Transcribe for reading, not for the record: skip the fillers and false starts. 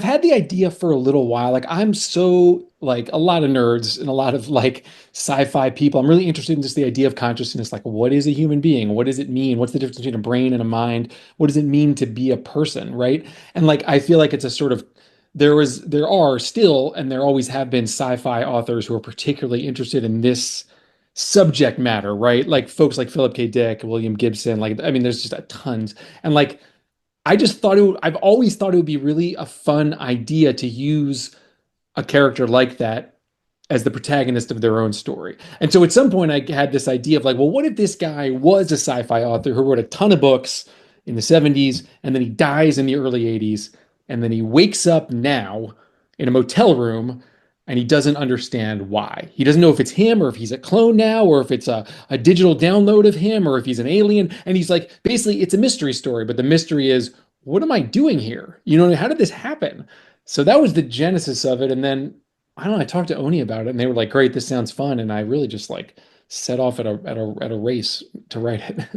had the idea for a little while. Like I'm so like a lot of nerds and a lot of like sci-fi people. I'm really interested in just the idea of consciousness. Like, what is a human being? What does it mean? What's the difference between a brain and a mind? What does it mean to be a person, right? And like I feel like it's a sort of there are still and there always have been sci-fi authors who are particularly interested in this subject matter, right? Like folks like Philip K. Dick, William Gibson, like I mean, there's just a tons. And like I just thought I've always thought it would be really a fun idea to use a character like that as the protagonist of their own story. And so at some point I had this idea of like, well, what if this guy was a sci-fi author who wrote a ton of books in the 70s and then he dies in the early 80s and then he wakes up now in a motel room and he doesn't understand why. He doesn't know if it's him or if he's a clone now or if it's a digital download of him or if he's an alien. And he's like, basically, it's a mystery story, but the mystery is, what am I doing here? You know, how did this happen? So that was the genesis of it. And then I don't know, I talked to Oni about it and they were like, great, this sounds fun. And I really just like set off at a race to write it.